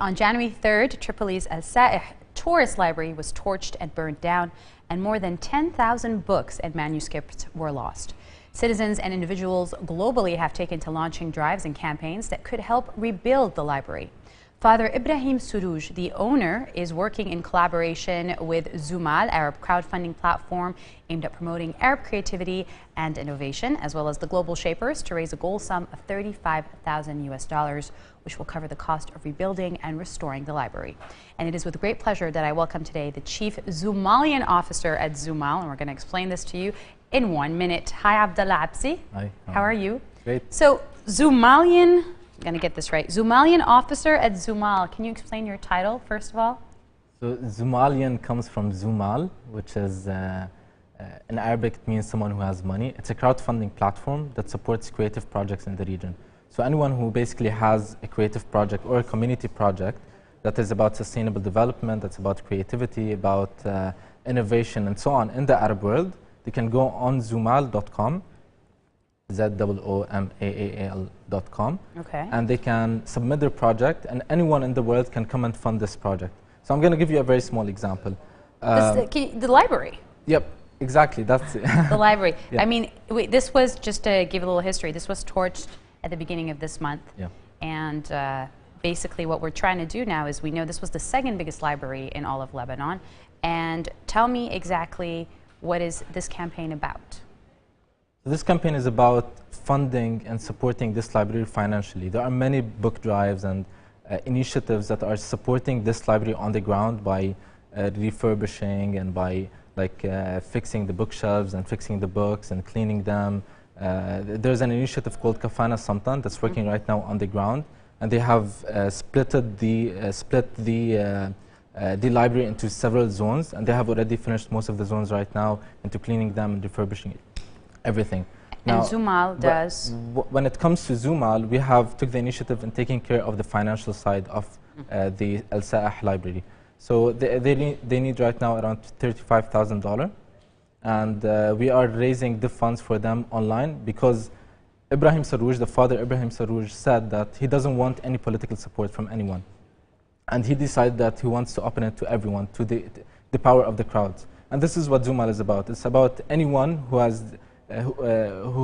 On January 3rd, Tripoli's Saeh tourist library was torched and burned down, and more than 10,000 books and manuscripts were lost. Citizens and individuals globally have taken to launching drives and campaigns that could help rebuild the library. Father Ibrahim Srouj, the owner, is working in collaboration with Youmna, Arab crowdfunding platform aimed at promoting Arab creativity and innovation, as well as the Global Shapers, to raise a goal sum of $35,000, which will cover the cost of rebuilding and restoring the library. And it is with great pleasure that I welcome today the Chief Somalian Officer at Youmna, and we're going to explain this to you in 1 minute. Hi, Abdullah Absi. Hi. How are you? Great. So, Somalian, I'm going to get this right. Somalian Officer at Youmna. Can you explain your title, first of all? So, Somalian comes from Zumal, which is in Arabic, it means someone who has money. It's a crowdfunding platform that supports creative projects in the region. So, anyone who basically has a creative project or a community project that is about sustainable development, that's about creativity, about innovation, and so on in the Arab world, they can go on zoomal.com. ZOOMAAL.com, okay, and they can submit their project, and anyone in the world can come and fund this project. So I'm going to give you a very small example. The library. Yep, exactly. That's it. The library. Yeah. I mean, wait, this was, just to give a little history, this was torched at the beginning of this month. Yeah. And basically what we're trying to do now is, we know this was the second biggest library in all of Lebanon. And tell me exactly, what is this campaign about? This campaign is about funding and supporting this library financially. There are many book drives and initiatives that are supporting this library on the ground by refurbishing and by fixing the bookshelves and fixing the books and cleaning them. There's an initiative called Kafana Samtan that's working right now on the ground, and they have split the library into several zones, and they have already finished most of the zones right now into cleaning them and refurbishing it. Everything. And Youmna does? When it comes to Youmna, we have took the initiative in taking care of the financial side of the Al Saeh library. So they need right now around $35,000, and we are raising the funds for them online because Ibrahim Srouj, the Father Ibrahim Srouj, said that he doesn't want any political support from anyone, and he decided that he wants to open it to everyone, to the power of the crowds. And this is what Youmna is about. It's about anyone who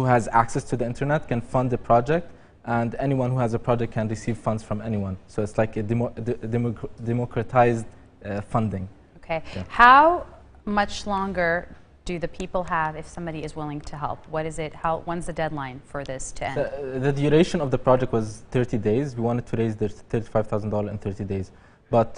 has access to the internet can fund the project, and anyone who has a project can receive funds from anyone. So it's like a democratized funding. Okay. Yeah. How much longer do the people have if somebody is willing to help? What is it? When's the deadline for this to end? The duration of the project was 30 days. We wanted to raise the $35,000 in 30 days. But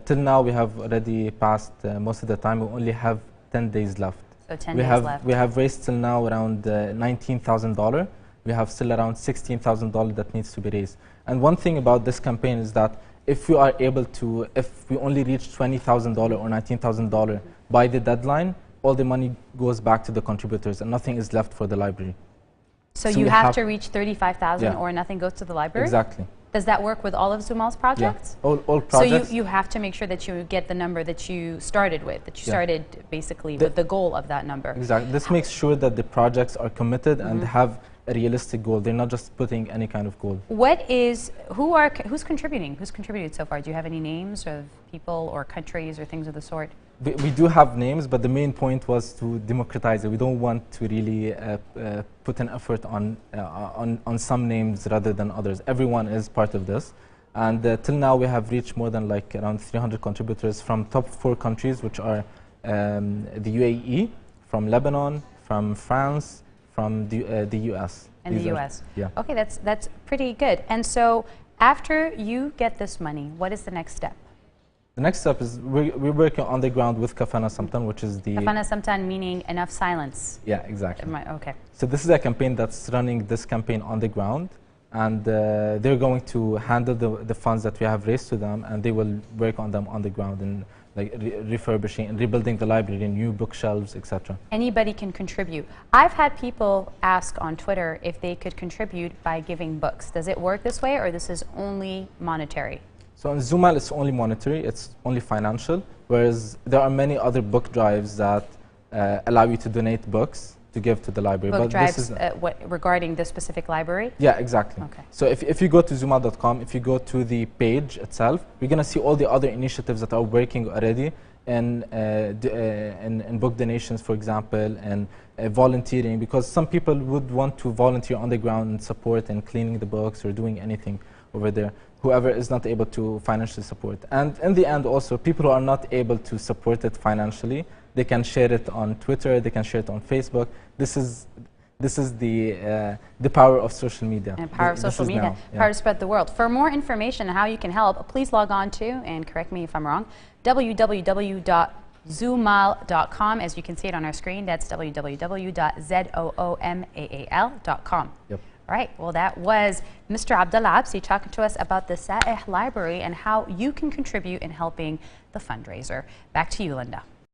till now, we have already passed most of the time. We only have 10 days left. So 10 days left. We have raised till now around $19,000. We have still around $16,000 that needs to be raised. And one thing about this campaign is that if we are able to, if we only reach $20,000 or $19,000 by the deadline, all the money goes back to the contributors and nothing is left for the library. So you have to reach 35,000 yeah. or nothing goes to the library? Exactly. Does that work with all of Youmna's projects? Yeah. All projects. So you have to make sure that you get the number that you started with, that you started basically with the goal of that number. Exactly. This makes sure that the projects are committed and have a realistic goal. They're not just putting any kind of goal. Who's contributing? Who's contributed so far? Do you have any names of people or countries or things of the sort? We do have names, but the main point was to democratize it. We don't want to really put an effort on some names rather than others. Everyone is part of this. And till now, we have reached more than around 300 contributors from top 4 countries, which are the UAE, from Lebanon, from France, from the US. And the US. Yeah. Okay, that's pretty good. And so after you get this money, what is the next step? The next step is we're working on the ground with Kafana Samtan, which is the... Kafana Samtan meaning enough silence. Yeah, exactly. Okay. So this is a campaign that's running this campaign on the ground, and they're going to handle the funds that we have raised to them, and they will work on them on the ground and refurbishing and rebuilding the library, new bookshelves, etc. Anybody can contribute. I've had people ask on Twitter if they could contribute by giving books. Does it work this way, or this is only monetary? So in Youmna, it's only monetary, it's only financial, whereas there are many other book drives that allow you to donate books, to give to the library. Book but drives this is regarding this specific library? Yeah, exactly. Okay. So if you go to zoomal.com, if you go to the page itself, you're going to see all the other initiatives that are working already in book donations, for example, and volunteering, because some people would want to volunteer on the ground and support in cleaning the books or doing anything over there, whoever is not able to financially support. And in the end also, people who are not able to support it financially, they can share it on Twitter, they can share it on Facebook. This is the power of social media. And power of social media, power to spread the world. For more information on how you can help, please log on to, and correct me if I'm wrong, www.zoomal.com. As you can see it on our screen, that's www.zoomal.com. Yep. All right, well, that was Mr. Abdullah Absi talking to us about the Saeh Library and how you can contribute in helping the fundraiser. Back to you, Linda.